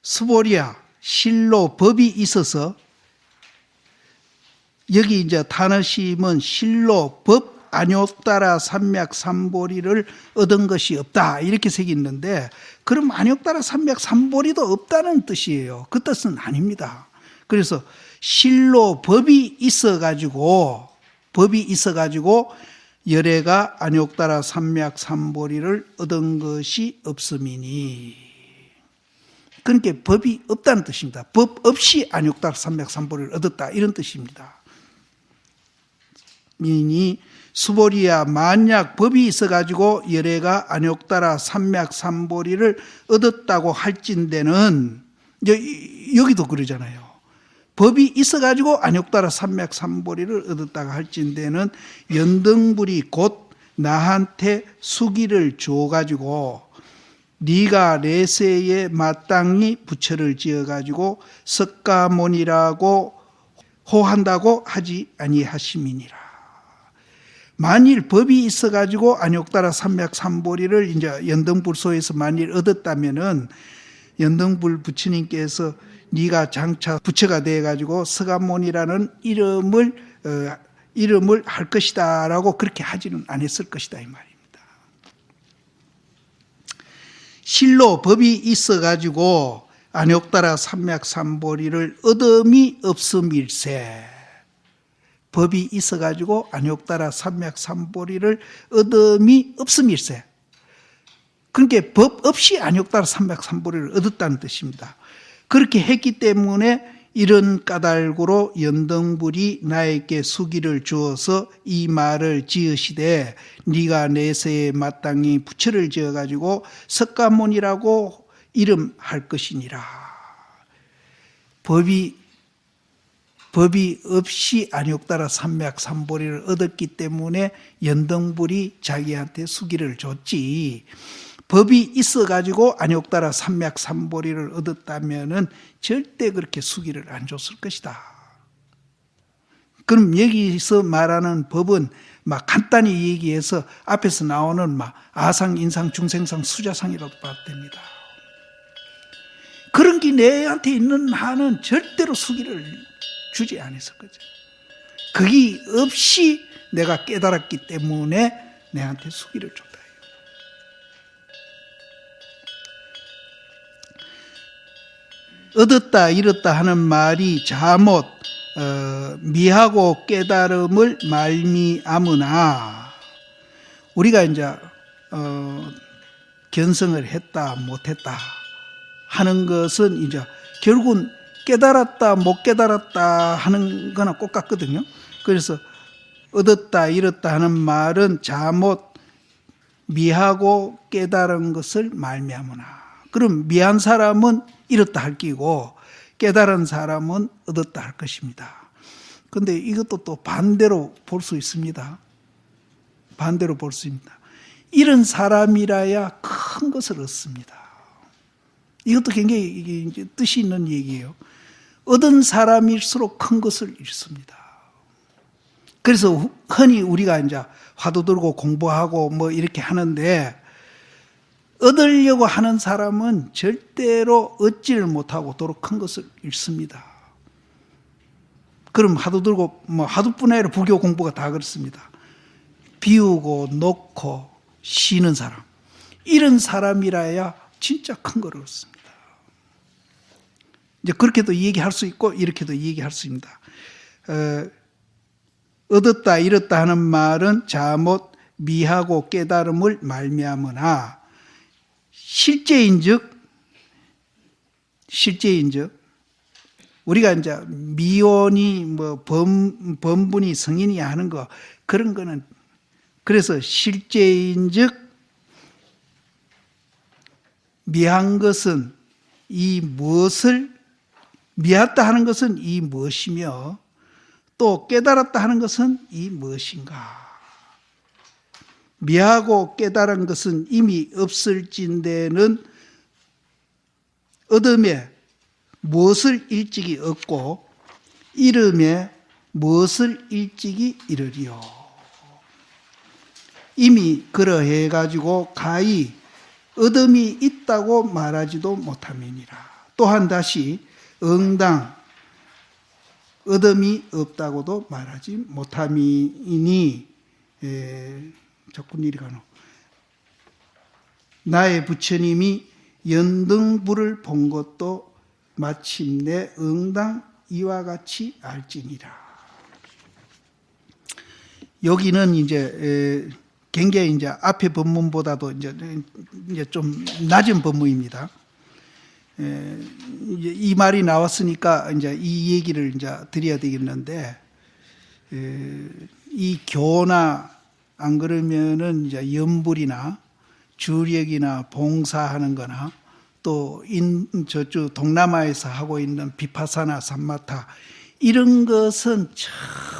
수보리야 실로 법이 있어서 여기 이제 단어심은 실로 법 안욕따라 삼맥삼보리를 얻은 것이 없다 이렇게 색이 있는데 그럼 안욕따라 삼맥삼보리도 없다는 뜻이에요. 그 뜻은 아닙니다. 그래서 실로 법이 있어가지고 열애가 안욕따라 삼맥삼보리를 얻은 것이 없음이니 그러니까 법이 없다는 뜻입니다. 법 없이 안욕따라 삼맥삼보리를 얻었다 이런 뜻입니다. 이니 수보리야 만약 법이 있어가지고 열애가 안욕따라 삼맥삼보리를 얻었다고 할진대는 여기도 그러잖아요. 법이 있어가지고 안욕따라 삼맥삼보리를 얻었다고 할진대는 연등불이 곧 나한테 수기를 줘가지고 네가 내세에 마땅히 부처를 지어가지고 석가모니라고 호한다고 하지 아니하심이니라. 만일 법이 있어가지고 안욕따라 삼맥삼보리를 이제 연등불소에서 만일 얻었다면은 연등불 부처님께서 네가 장차 부처가 되어가지고 석가모니라는 이름을 할 것이다라고 그렇게 하지는 않았을 것이다 이 말입니다. 실로 법이 있어가지고 안욕따라 삼맥삼보리를 얻음이 없음일세. 법이 있어가지고 안욕따라 삼맥삼보리를 얻음이 없음일세. 그러니까 법 없이 안욕따라 삼맥삼보리를 얻었다는 뜻입니다. 그렇게 했기 때문에 이런 까닭으로 연등불이 나에게 수기를 주어서 이 말을 지으시되 네가 내세에 마땅히 부처를 지어가지고 석가모니라고 이름할 것이니라. 법이 없이 안욕따라 삼맥삼보리를 얻었기 때문에 연등불이 자기한테 수기를 줬지. 법이 있어가지고 안욕따라 삼맥삼보리를 얻었다면은 절대 그렇게 수기를 안 줬을 것이다. 그럼 여기서 말하는 법은 막 간단히 얘기해서 앞에서 나오는 막 아상, 인상, 중생상, 수자상이라도 봐도 됩니다. 그런 게 내한테 있는 한은 절대로 수기를 주지 않았을 거죠. 그게 없이 내가 깨달았기 때문에 내한테 수기를 줬다. 얻었다 잃었다 하는 말이 잘못 미하고 깨달음을 말미암으나 우리가 이제 견성을 했다 못했다 하는 것은 이제 결국은 깨달았다 못 깨달았다 하는 거나 똑같거든요. 그래서 얻었다 잃었다 하는 말은 잘못 미하고 깨달은 것을 말미암으나 그럼 미한 사람은 잃었다 할 끼고 깨달은 사람은 얻었다 할 것입니다. 그런데 이것도 또 반대로 볼 수 있습니다. 반대로 볼 수 있습니다. 잃은 사람이라야 큰 것을 얻습니다. 이것도 굉장히 뜻이 있는 얘기예요. 얻은 사람일수록 큰 것을 잃습니다. 그래서 흔히 우리가 이제 화두 들고 공부하고 뭐 이렇게 하는데 얻으려고 하는 사람은 절대로 얻지를 못하고 도로 큰 것을 잃습니다. 그럼 화두 들고 뭐 화두뿐 아니라 부교 공부가 다 그렇습니다. 비우고 놓고 쉬는 사람, 이런 사람이라야 진짜 큰 걸 얻습니다. 이제 그렇게도 얘기할 수 있고 이렇게도 얘기할 수 있습니다. 얻었다 잃었다 하는 말은 잘못 미하고 깨달음을 말미암으나 실제인즉 우리가 이제 미혼이 뭐 범분이 성인이 하는 거 그런 거는 그래서 실제인즉 미한 것은 이 무엇을 미했다 하는 것은 이 무엇이며 또 깨달았다 하는 것은 이 무엇인가. 미하고 깨달은 것은 이미 없을진대는 얻음에 무엇을 일찍이 얻고 잃음에 무엇을 일찍이 잃으리요. 이미 그러해 가지고 가히 얻음이 있다고 말하지도 못함이니라. 또한 다시 응당 얻음이 없다고도 말하지 못함이니 자꾸 이리 가노. 나의 부처님이 연등불을 본 것도 마침내 응당 이와 같이 알지니라. 여기는 이제 굉장히 이제 앞의 법문보다도 이제 좀 낮은 법문입니다. 이제 이 말이 나왔으니까 이제 이 얘기를 이제 드려야 되겠는데, 이 교나 안 그러면은 이제 연불이나 주력이나 봉사하는 거나 또 저쪽 동남아에서 하고 있는 비파사나 삼마타 이런 것은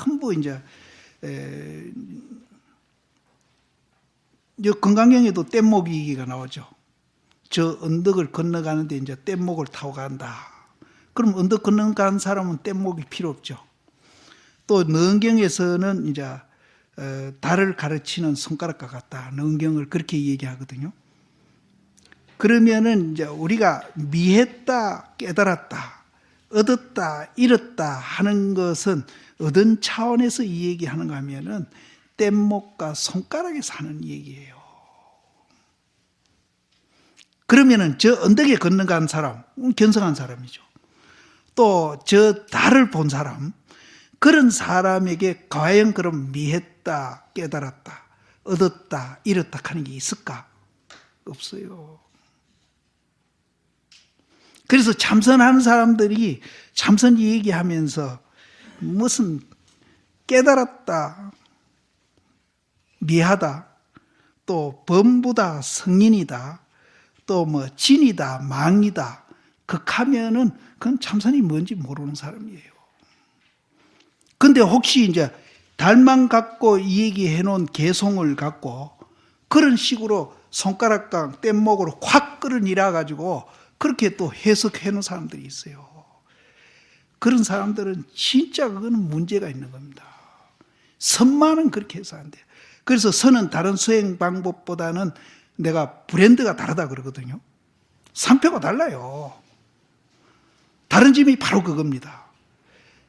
전부 이제 건강경에도 뗏목이기가 나오죠. 저 언덕을 건너가는데 이제 뗏목을 타고 간다. 그럼 언덕 건너가는 사람은 뗏목이 필요 없죠. 또 능경에서는 이제 달을 가르치는 손가락과 같다. 능경을 그렇게 얘기하거든요. 그러면은 이제 우리가 미했다, 깨달았다, 얻었다, 잃었다 하는 것은 얻은 차원에서 이 얘기하는가 하면은 뗏목과 손가락에서 하는 얘기예요. 그러면은 저 언덕에 건너간 사람, 견성한 사람이죠. 또 저 달을 본 사람, 그런 사람에게 과연 그럼 미했다, 깨달았다, 얻었다, 잃었다 하는 게 있을까? 없어요. 그래서 참선하는 사람들이 참선 얘기하면서 무슨 깨달았다, 미하다, 또 범부다, 성인이다, 또 뭐 진이다, 망이다, 극하면은 그건 참선이 뭔지 모르는 사람이에요. 근데 혹시 이제 달만 갖고 이 얘기해 놓은 개송을 갖고 그런 식으로 손가락과 뗏목으로 확 끌어내려 가지고 그렇게 또 해석해 놓은 사람들이 있어요. 그런 사람들은 진짜 그거는 문제가 있는 겁니다. 선만은 그렇게 해서 안 돼요. 그래서 선은 다른 수행 방법보다는 내가 브랜드가 다르다 그러거든요. 상표가 달라요. 다른 점이 바로 그겁니다.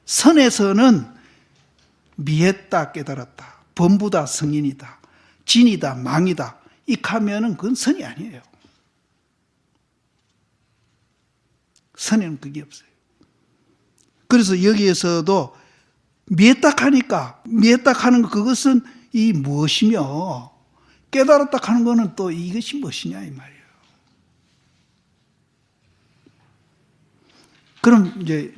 선에서는 미했다, 깨달았다, 범부다, 성인이다, 진이다, 망이다 이하면은 그건 선이 아니에요. 선에는 그게 없어요. 그래서 여기에서도 미했다 하니까 미했다 하는 그것은 이 무엇이며 깨달았다 하는 거는 또 이것이 무엇이냐 이 말이에요. 그럼 이제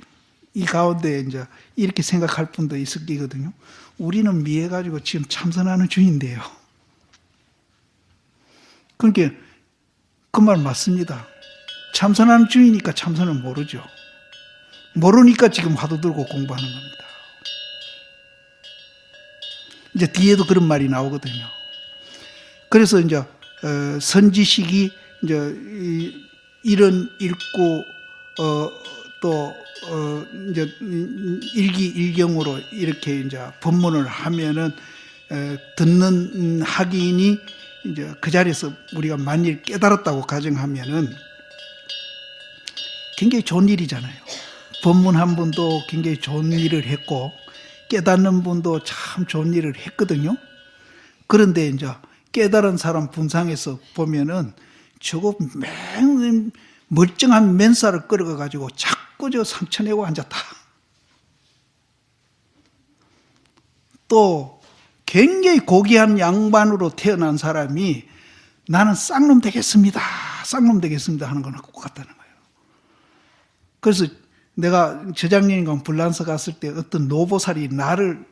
이 가운데 이제 이렇게 생각할 분도 있을 거거든요. 우리는 미해가지고 지금 참선하는 중인데요. 그러니까 그 말 맞습니다. 참선하는 중이니까 참선을 모르죠. 모르니까 지금 화두 들고 공부하는 겁니다. 이제 뒤에도 그런 말이 나오거든요. 그래서 이제 선지식이 이제 일은 읽고 또 이제 일기일경으로 이렇게 이제 법문을 하면은 듣는 학인이 이제 그 자리에서 우리가 만일 깨달았다고 가정하면은 굉장히 좋은 일이잖아요. 법문 한 분도 굉장히 좋은 일을 했고 깨닫는 분도 참 좋은 일을 했거든요. 그런데 이제 깨달은 사람 분상에서 보면은 저거 멀쩡한 맨살을 끌어가지고 자꾸 저 상처 내고 앉았다. 또 굉장히 고귀한 양반으로 태어난 사람이 나는 쌍놈 되겠습니다. 쌍놈 되겠습니다 하는 거는 똑같다는 거예요. 그래서 내가 저작년인가 불란서 갔을 때 어떤 노보살이 나를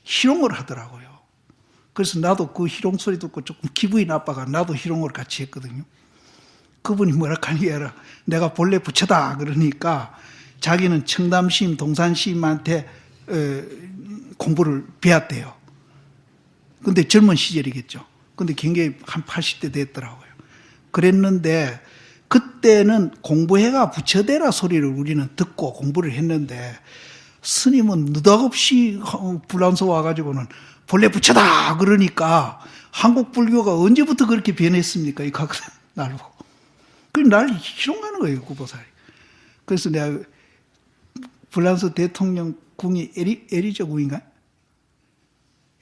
희롱을 하더라고요. 그래서 나도 그 희롱 소리 듣고 조금 기분이 나빠가 나도 희롱을 같이 했거든요. 그분이 뭐라 하니 아니라 내가 본래 부처다 그러니까 자기는 청담시임 동산시임한테 공부를 배웠대요. 근데 젊은 시절이겠죠. 근데 굉장히 한 80대 됐더라고요. 그랬는데 그때는 공부해가 부처되라 소리를 우리는 듣고 공부를 했는데 스님은 느닷없이 불란서 와가지고는 본래 부처다 그러니까 한국 불교가 언제부터 그렇게 변했습니까? 이 각 날 보고. 그 날 희롱하는 거예요, 구보살이. 그래서 내가 프랑스 대통령 궁이 에리저 궁인가?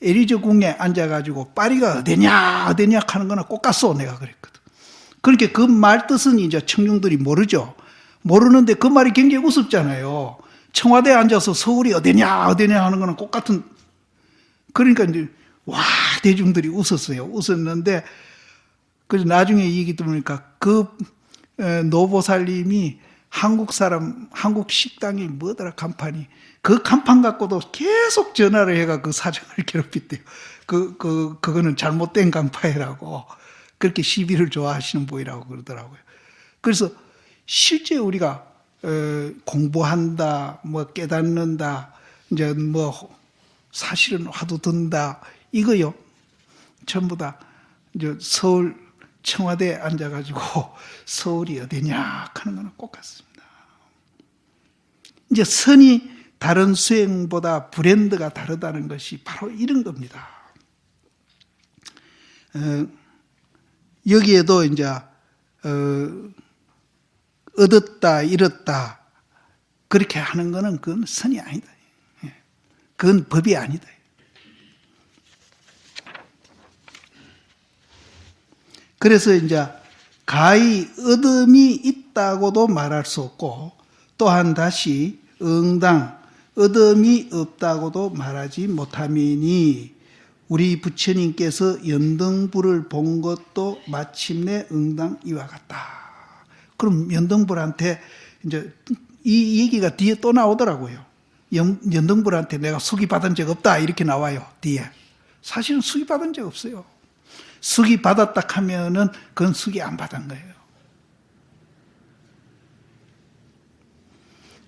에리저 궁에 앉아가지고 파리가 어디냐 하는 거나 꼭 갔어 내가 그랬거든. 그렇게 그 말 뜻은 이제 청중들이 모르죠. 모르는데 그 말이 굉장히 우습잖아요. 청와대에 앉아서 서울이 어디냐 하는 거는 꼭 같은. 그러니까 이제 와 대중들이 웃었어요. 웃었는데 그래서 나중에 얘기 들으니까 그 노보살님이 한국 식당이 뭐더라 간판이 그 간판 갖고도 계속 전화를 해가 그 사장을 괴롭혔대요. 그거는 잘못된 간판이라고 그렇게 시비를 좋아하시는 분이라고 그러더라고요. 그래서 실제 우리가 공부한다, 뭐 깨닫는다, 이제 뭐 사실은 화두 든다 이거요. 전부 다 이제 서울 청와대에 앉아가지고 서울이 어디냐 하는 거는 꼭 같습니다. 이제 선이 다른 수행보다 브랜드가 다르다는 것이 바로 이런 겁니다. 여기에도 이제 얻었다 잃었다 그렇게 하는 거는 그건 선이 아니다. 그건 법이 아니다. 그래서 이제 가히 얻음이 있다고도 말할 수 없고 또한 다시 응당 얻음이 없다고도 말하지 못하미니 우리 부처님께서 연등불을 본 것도 마침내 응당 이와 같다. 그럼 연등불한테 이제 이 얘기가 뒤에 또 나오더라고요. 연등불한테 내가 수기 받은 적 없다 이렇게 나와요. 뒤에. 사실은 수기 받은 적 없어요. 수기 받았다 하면은 그건 수기 안 받은 거예요.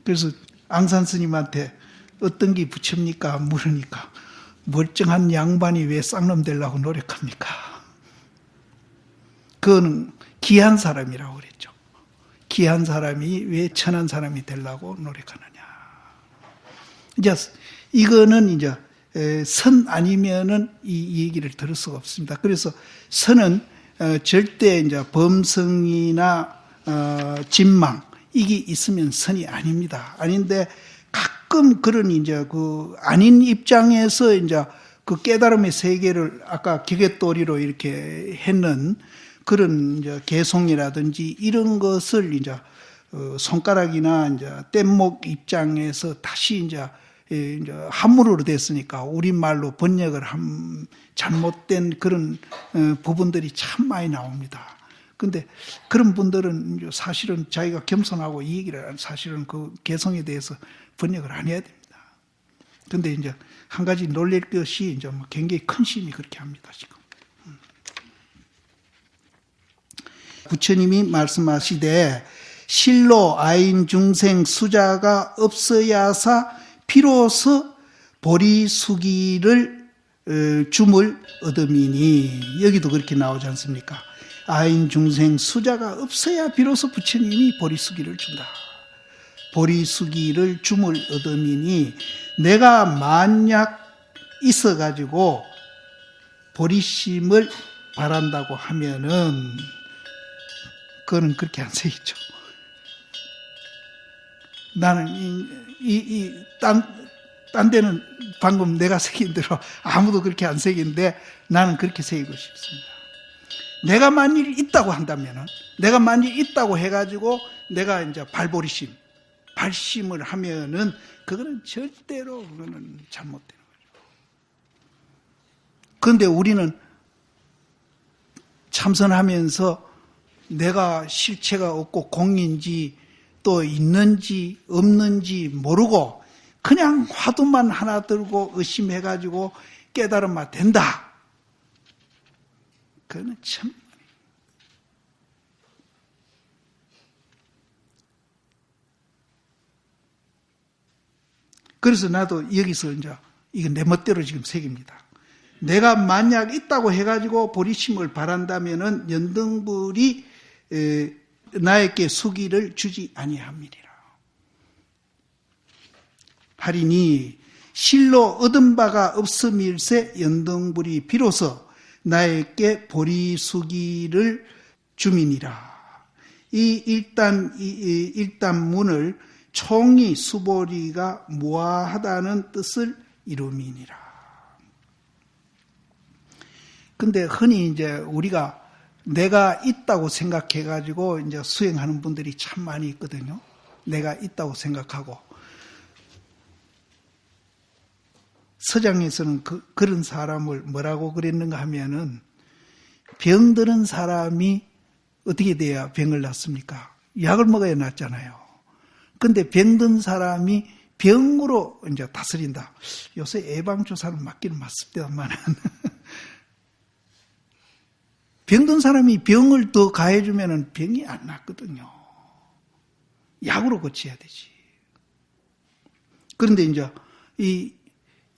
그래서 앙산 스님한테 어떤 게 부처입니까? 물으니까 멀쩡한 양반이 왜 쌍놈 되려고 노력합니까? 그거는 귀한 사람이라고 그랬죠. 귀한 사람이 왜 천한 사람이 되려고 노력하느냐. 이제 이거는 이제 선 아니면은 이 얘기를 들을 수가 없습니다. 그래서 선은 절대 이제 범성이나 진망 이게 있으면 선이 아닙니다. 아닌데 가끔 그런 이제 그 아닌 입장에서 이제 그 깨달음의 세계를 아까 기계도리로 이렇게 했는 그런 이제 개송이라든지 이런 것을 이제 손가락이나 이제 뗏목 입장에서 다시 이제 한문으로 됐으니까 우리말로 번역을 한 잘못된 그런 부분들이 참 많이 나옵니다. 근데 그런 분들은 사실은 자기가 겸손하고 이 얘기를 사실은 그 개성에 대해서 번역을 안 해야 됩니다. 근데 이제 한 가지 놀랄 것이 이제 뭐 굉장히 큰 심이 그렇게 합니다, 지금. 부처님이 말씀하시되 실로 아인 중생 수자가 없어야사 비로소 보리수기를 줌을 얻음이니 여기도 그렇게 나오지 않습니까? 아인 중생 수자가 없어야 비로소 부처님이 보리수기를 준다. 보리수기를 줌을 얻음이니 내가 만약 있어가지고 보리심을 바란다고 하면은 그거는 그렇게 안 새기죠. 나는 딴 데는 방금 내가 새긴 대로 아무도 그렇게 안 새긴데 나는 그렇게 새기고 싶습니다. 내가 만일 있다고 한다면은, 내가 만일 있다고 해가지고 내가 이제 발심을 하면은 그거는 절대로 그거는 잘못되는 거죠. 그런데 우리는 참선하면서 내가 실체가 없고 공인지 또 있는지 없는지 모르고 그냥 화두만 하나 들고 의심해가지고 깨달으면 된다. 그거는 참. 그래서 나도 여기서 이제 이건 내 멋대로 지금 새깁니다. 내가 만약 있다고 해가지고 보리심을 바란다면은 연등불이 나에게 수기를 주지 아니함이니라. 하리니 실로 얻은 바가 없음일세 연등불이 비로소 나에게 보리수기를 주미니라. 이 일단문을 총이 수보리가 무아하다는 뜻을 이루미니라. 근데 흔히 이제 우리가 내가 있다고 생각해가지고 이제 수행하는 분들이 참 많이 있거든요. 내가 있다고 생각하고. 서장에서는 그런 사람을 뭐라고 그랬는가 하면은 병드는 사람이 어떻게 돼야 병을 낫습니까? 약을 먹어야 낫잖아요. 근데 병든 사람이 병으로 이제 다스린다. 요새 예방주사는 맞기는 맞습니다만 병든 사람이 병을 더 가해주면 병이 안 낫거든요. 약으로 고쳐야 되지. 그런데 이제 이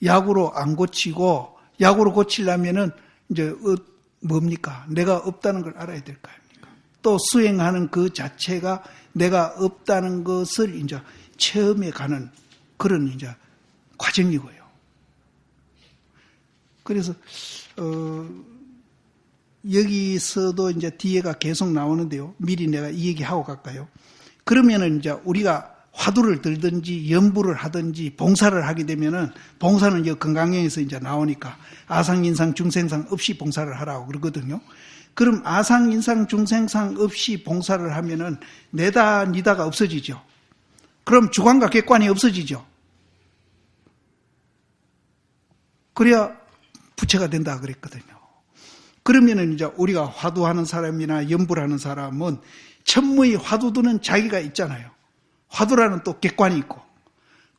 약으로 안 고치고 약으로 고치려면은 이제 뭡니까? 내가 없다는 걸 알아야 될 거 아닙니까? 또 수행하는 그 자체가 내가 없다는 것을 이제 체험해 가는 그런 이제 과정이고요. 그래서 여기서도 이제 뒤에가 계속 나오는데요. 미리 내가 이 얘기하고 갈까요? 그러면은 이제 우리가 화두를 들든지 연부를 하든지 봉사를 하게 되면은 봉사는 이제 건강경에서 이제 나오니까 아상인상 중생상 없이 봉사를 하라고 그러거든요. 그럼 아상인상 중생상 없이 봉사를 하면은 내다 니다가 없어지죠. 그럼 주관과 객관이 없어지죠. 그래야 부처가 된다 그랬거든요. 그러면은 이제 우리가 화두하는 사람이나 연부를 하는 사람은 천무의 화두두는 자기가 있잖아요. 화두라는 또 객관이 있고.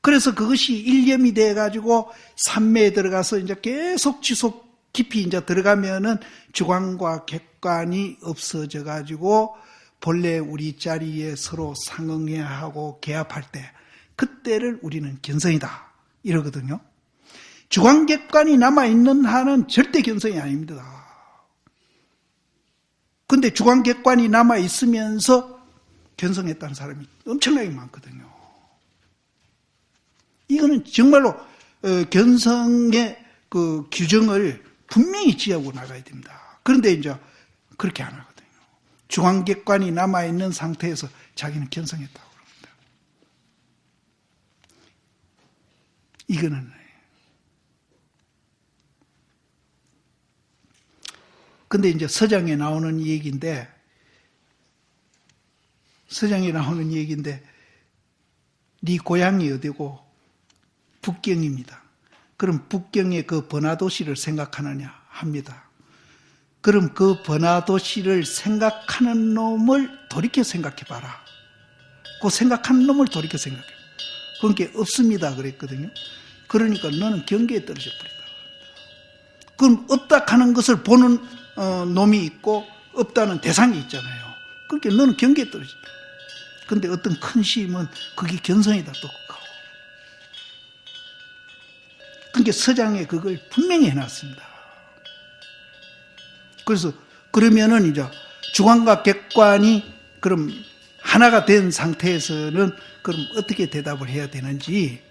그래서 그것이 일념이 돼가지고 삼매에 들어가서 이제 계속 지속 깊이 이제 들어가면은 주관과 객관이 없어져가지고 본래 우리 자리에 서로 상응해야 하고 개합할 때 그때를 우리는 견성이다. 이러거든요. 주관, 객관이 남아있는 한은 절대 견성이 아닙니다. 근데 주관, 객관이 남아있으면서 견성했다는 사람이 엄청나게 많거든요. 이거는 정말로 견성의 그 규정을 분명히 지하고 나가야 됩니다. 그런데 이제 그렇게 안 하거든요. 주관, 객관이 남아있는 상태에서 자기는 견성했다고 그럽니다. 이거는 근데 이제 서장에 나오는 얘기인데 네 고향이 어디고? 북경입니다. 그럼 북경의 그 번화도시를 생각하느냐 합니다. 그럼 그 번화도시를 생각하는 놈을 돌이켜 생각해봐라. 그 생각하는 놈을 돌이켜 생각해봐. 그게 없습니다 그랬거든요. 그러니까 너는 경계에 떨어져 버린다. 그럼 없다 하는 것을 보는 놈이 있고 없다는 대상이 있잖아요. 그러니까 너는 경계에 떨어진다. 근데 어떤 큰 시임은 그게 견성이다 또 하고. 그러니까 서장에 그걸 분명히 해놨습니다. 그래서 그러면은 이제 주관과 객관이 그럼 하나가 된 상태에서는 그럼 어떻게 대답을 해야 되는지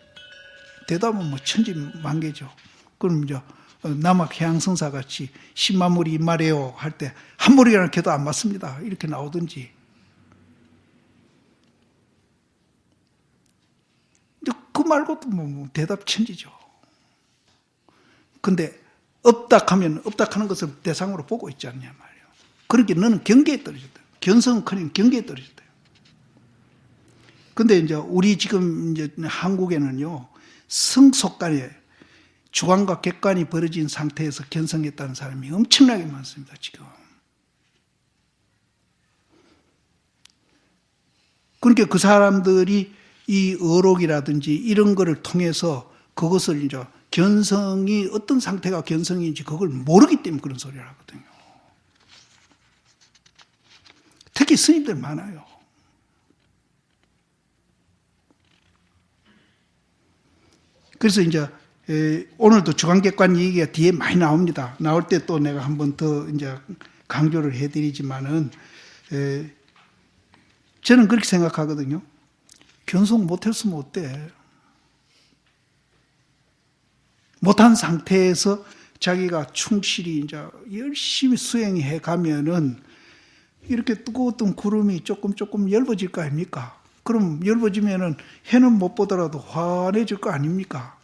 대답은 뭐 천지만개죠. 그럼 이제 남학 해양성사 같이 10만 무리 입말해요 할 때 한 무리라는 개도 안 맞습니다. 이렇게 나오든지. 그 말고도 뭐 대답 천지죠. 근데 없다 하면 없다 하는 것을 대상으로 보고 있지 않냐 말이에요. 그러니까 너는 경계에 떨어졌다. 견성커녕 경계에 떨어졌다. 근데 이제 우리 지금 이제 한국에는요, 성속간에 주관과 객관이 벌어진 상태에서 견성했다는 사람이 엄청나게 많습니다, 지금. 그러니까 그 사람들이 이 어록이라든지 이런 거를 통해서 그것을 이제 견성이 어떤 상태가 견성인지 그걸 모르기 때문에 그런 소리를 하거든요. 특히 스님들 많아요. 그래서 이제 오늘도 주관객관 얘기가 뒤에 많이 나옵니다. 나올 때 또 내가 한 번 더 이제 강조를 해드리지만은 저는 그렇게 생각하거든요. 견성 못했으면 어때? 못한 상태에서 자기가 충실히 이제 열심히 수행해 가면은 이렇게 뜨거웠던 구름이 조금 엷어질 거 아닙니까? 그럼 엷어지면은 해는 못 보더라도 환해질 거 아닙니까?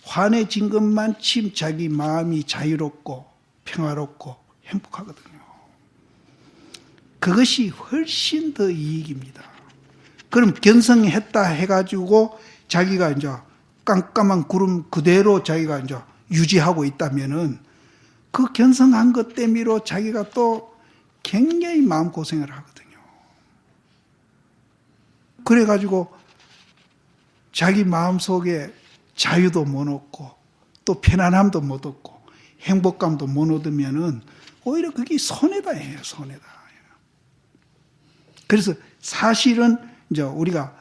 환해진 것만큼 자기 마음이 자유롭고 평화롭고 행복하거든요. 그것이 훨씬 더 이익입니다. 그럼 견성했다 해가지고 자기가 이제 깜깜한 구름 그대로 자기가 이제 유지하고 있다면은 그 견성한 것 때문에 자기가 또 굉장히 마음고생을 하거든요. 그래가지고 자기 마음속에 자유도 못 얻고 또 편안함도 못 얻고 행복감도 못 얻으면은 오히려 그게 손해다 해요, 손해다. 그래서 사실은 이제 우리가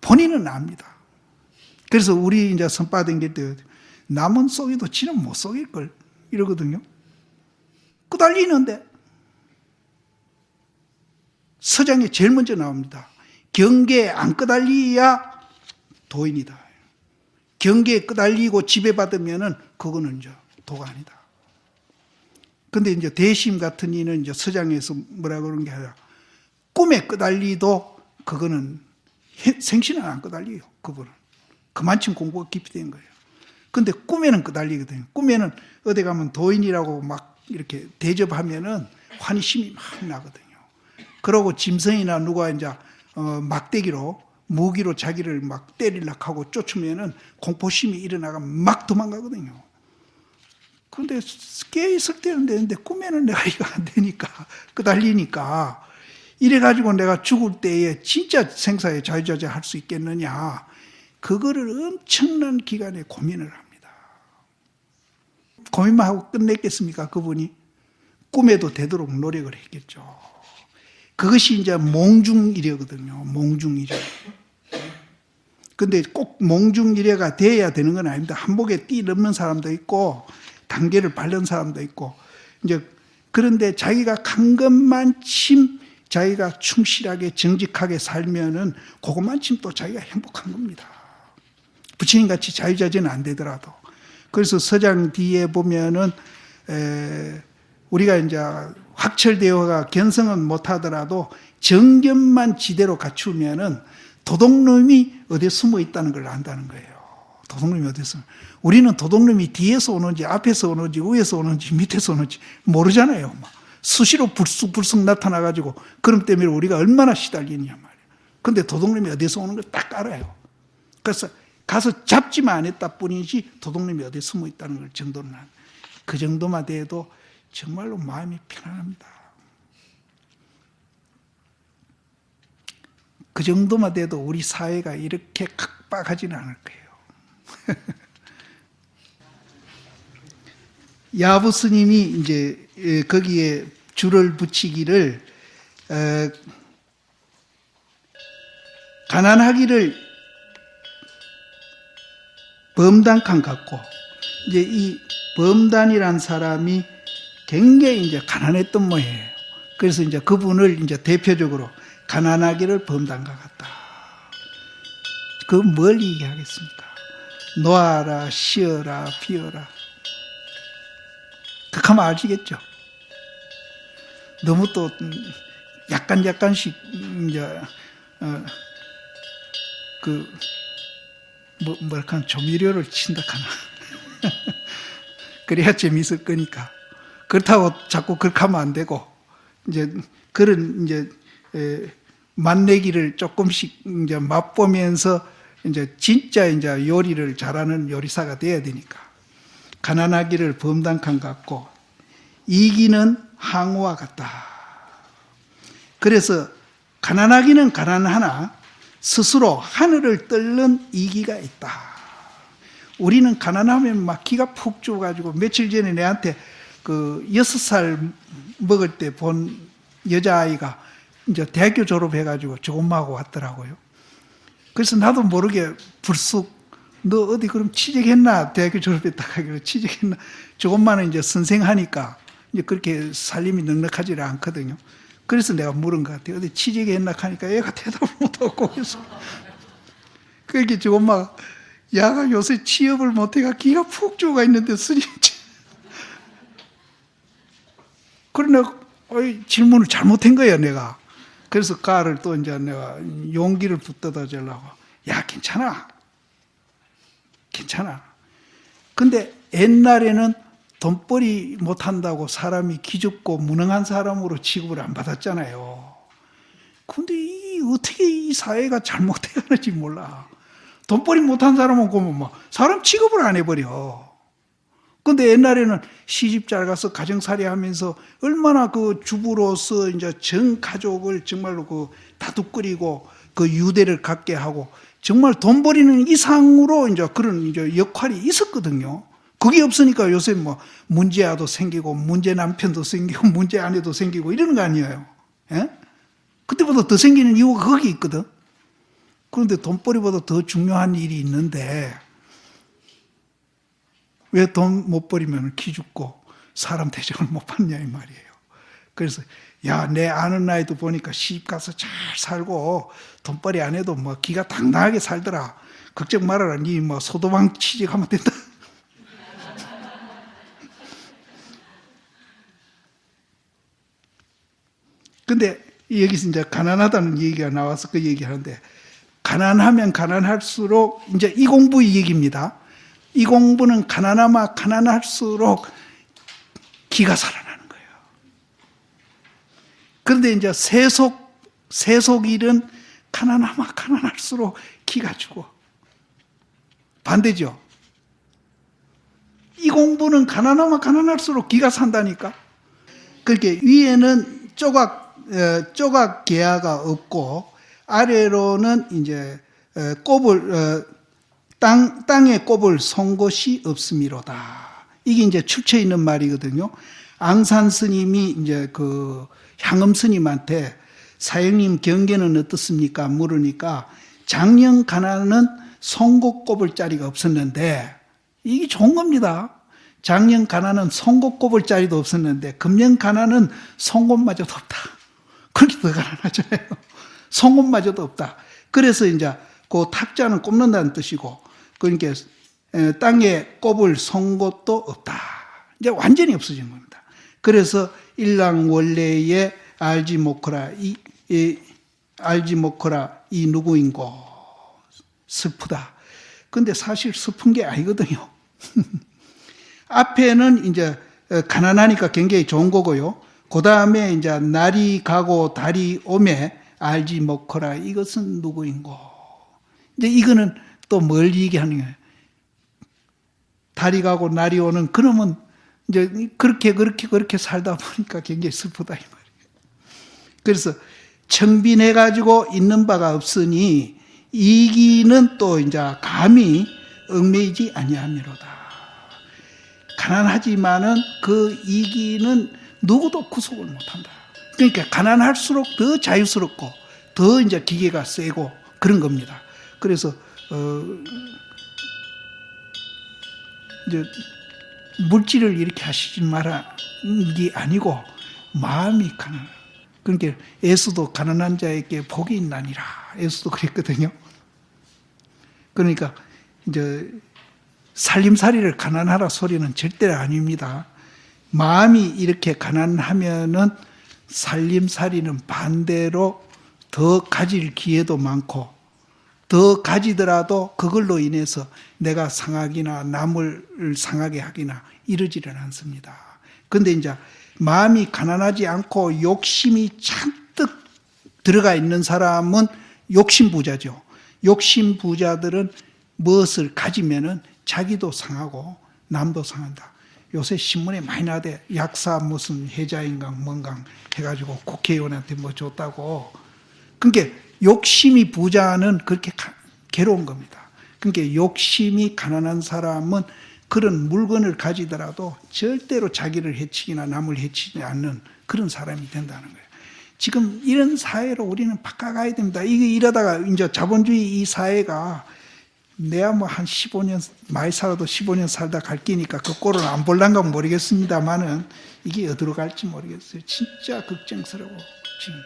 본인은 압니다. 그래서 우리 이제 선바 댕길 때 남은 속여도 지는 못 속일걸 이러거든요. 끄달리는데 서장에 제일 먼저 나옵니다. 경계에 안 끄달리야 도인이다. 경계에 끄달리고 지배받으면은 그거는 이제 도가 아니다. 근데 이제 대심 같은 이는 이제 서장에서 뭐라 그러는 게 아니라 꿈에 끄달리도 그거는 생신은 안 끄달려요. 그거는 그만큼 공부가 깊이 된 거예요. 근데 꿈에는 끄달리거든요. 꿈에는 어디 가면 도인이라고 막 이렇게 대접하면은 환희심이 막 나거든요. 그러고 짐승이나 누가 이제 막대기로 무기로 자기를 막 때리려고 하고 쫓으면은 공포심이 일어나가 막 도망가거든요. 그런데 깨 있을 때는 되는데 꿈에는 내가 이거 안 되니까 끄달리니까 이래가지고 내가 죽을 때에 진짜 생사에 자유자재할 수 있겠느냐, 그거를 엄청난 기간에 고민을 합니다. 고민만 하고 끝냈겠습니까? 그분이 꿈에도 되도록 노력을 했겠죠. 그것이 이제 몽중일해거든요. 몽중일해. 근데 꼭 몽중일해가 돼야 되는 건 아닙니다. 한복에 뛰넘는 사람도 있고 단계를 밟는 사람도 있고 이제 그런데 자기가 간 것만큼 자기가 충실하게 정직하게 살면은 그것만큼 또 자기가 행복한 겁니다. 부처님같이 자유자재는 안 되더라도. 그래서 서장 뒤에 보면은 우리가 이제 확철대어가 견성은 못하더라도 정견만 지대로 갖추면은 도둑놈이 어디에 숨어 있다는 걸 안다는 거예요. 도둑놈이 어디에 숨어. 우리는 도둑놈이 뒤에서 오는지 앞에서 오는지 위에서 오는지 밑에서 오는지 모르잖아요. 수시로 불쑥 나타나가지고 그럼 때문에 우리가 얼마나 시달리냐 말이에요. 근데 도둑놈이 어디서 오는 걸 딱 알아요. 그래서 가서 잡지만 안 했다 뿐이지 도둑놈이 어디에 숨어 있다는 걸 정도는 그 정도만 돼도 정말로 마음이 편안합니다. 그 정도만 돼도 우리 사회가 이렇게 각박하지는 않을 거예요. 야부 스님이 이제 거기에 줄을 붙이기를 가난하기를 범단칸 같고, 이제 이 범단이란 사람이 굉장히 이제 가난했던 모양이에요. 그래서 이제 그분을 이제 대표적으로 가난하기를 범단과 같다. 그 뭘 얘기하겠습니까? 놓아라, 쉬어라, 비어라. 그하면 아시겠죠? 너무 또 약간씩 이제 뭐랄까 조미료를 친다 하나. 그래야 재미있을 거니까. 그렇다고 자꾸 그렇게 하면 안 되고, 이제 그런 이제 맛내기를 조금씩 이제 맛보면서 이제 진짜 이제 요리를 잘하는 요리사가 돼야 되니까. 가난하기를 범단칸 같고 이기는 항우와 같다. 그래서 가난하기는 가난하나 스스로 하늘을 뚫는 이기가 있다. 우리는 가난하면 막 기가 푹 죽어가지고 며칠 전에 내한테 그 6살 먹을 때 본 여자아이가 이제 대학교 졸업해가지고 조금하고 왔더라고요. 그래서 나도 모르게 불쑥 너 어디 그럼 취직했나? 대학교 졸업했다 하기로 취직했나? 조금만은 이제 선생하니까 이제 그렇게 살림이 넉넉하지 않거든요. 그래서 내가 물은 것 같아요. 어디 취직했나 하니까 얘가 대답을 못하고 그래서 그렇게 조금만 야가 요새 취업을 못해가 기가 푹 죽어 있는데 스님 그러나 질문을 잘못한 거예요, 내가. 그래서 가를 또 이제 내가 용기를 붙들어 주려고. 야, 괜찮아. 괜찮아. 근데 옛날에는 돈벌이 못한다고 사람이 기죽고 무능한 사람으로 취급을 안 받았잖아요. 근데 어떻게 이 사회가 잘못돼 가는지 몰라. 돈벌이 못한 사람은 보면 사람 취급을 안 해버려. 근데 옛날에는 시집 잘 가서 가정살이 하면서 얼마나 그 주부로서 이제 전 가족을 정말로 그 다독거리고 그 유대를 갖게 하고 정말 돈 벌이는 이상으로 이제 그런 이제 역할이 있었거든요. 그게 없으니까 요새 문제아도 생기고 문제 남편도 생기고 문제 아내도 생기고 이러는 거 아니에요. 예? 그때보다 더 생기는 이유가 거기 있거든. 그런데 돈벌이보다 더 중요한 일이 있는데 왜 돈 못 벌이면 기죽고 사람 대접을 못 받냐 이 말이에요. 그래서 야, 내 아는 아이도 보니까 시집 가서 잘 살고 돈벌이 안 해도 기가 당당하게 살더라. 걱정 말아라. 니 소도방 취직하면 된다. 근데 여기서 이제 가난하다는 얘기가 나와서 그 얘기하는데 가난하면 가난할수록 이제 이 공부 이 얘기입니다. 이 공부는 가난하면 가난할수록 기가 살아나는 거예요. 그런데 이제 세속일은 가난하면 가난할수록 기가 죽어. 반대죠. 이 공부는 가난하면 가난할수록 기가 산다니까. 그렇게 위에는 조각 계야가 없고 아래로는 이제 땅에 꼽을 선 곳이 없음이로다. 이게 이제 출처 있는 말이거든요. 앙산 스님이 이제 그 향음 스님한테 사형님 경계는 어떻습니까? 물으니까 작년 가난은 송곳 꼽을 자리가 없었는데 이게 좋은 겁니다. 작년 가난은 송곳 꼽을 자리도 없었는데 금년 가난은 송곳마저도 없다. 그렇게 더 가난하잖아요. 송곳마저도 없다. 그래서 이제 그 탁자는 꼽는다는 뜻이고 그러니까 땅에 꼽을 송곳도 없다. 이제 완전히 없어진 겁니다. 그래서 일랑 원래에 알지 못하라 이 누구인고 슬프다. 근데 사실 슬픈 게 아니거든요. 앞에는 이제 가난하니까 굉장히 좋은 거고요. 그 다음에 이제 날이 가고 달이 오매 알지 못하라 이것은 누구인고. 이제 이거는 또 뭘 얘기하는 거예요. 달이 가고 날이 오는 그러면 이제 그렇게 살다 보니까 굉장히 슬프다 이 말이에요. 그래서 청빈해 가지고 있는 바가 없으니 이기는 또 이제 감히 얽매이지 아니함이로다. 가난하지만은 그 이기는 누구도 구속을 못한다. 그러니까 가난할수록 더 자유스럽고 더 이제 기계가 세고 그런 겁니다. 그래서 이제 물질을 이렇게 하시지 마라 게 아니고 마음이 가난. 그러니까 예수도 가난한 자에게 복이 있나니라. 예수도 그랬거든요. 그러니까 이제 살림살이를 가난하라 소리는 절대 아닙니다. 마음이 이렇게 가난하면은 살림살이는 반대로 더 가질 기회도 많고 더 가지더라도 그걸로 인해서 내가 상하기나 남을 상하게 하기나 이러지는 않습니다. 그런데 이제 마음이 가난하지 않고 욕심이 잔뜩 들어가 있는 사람은 욕심부자죠. 욕심부자들은 무엇을 가지면은 자기도 상하고 남도 상한다. 요새 신문에 많이 나대. 약사 무슨 해자인강 뭔강 해가지고 국회의원한테 줬다고. 그러니까 욕심이 부자는 그렇게 괴로운 겁니다. 그러니까 욕심이 가난한 사람은 그런 물건을 가지더라도 절대로 자기를 해치기나 남을 해치지 않는 그런 사람이 된다는 거예요. 지금 이런 사회로 우리는 바꿔가야 됩니다. 이러다가 이제 자본주의 이 사회가 내가 한 15년, 많이 살아도 15년 살다 갈 끼니까 그 꼴은 안 볼란가 모르겠습니다만은 이게 어디로 갈지 모르겠어요. 진짜 걱정스러워, 지금.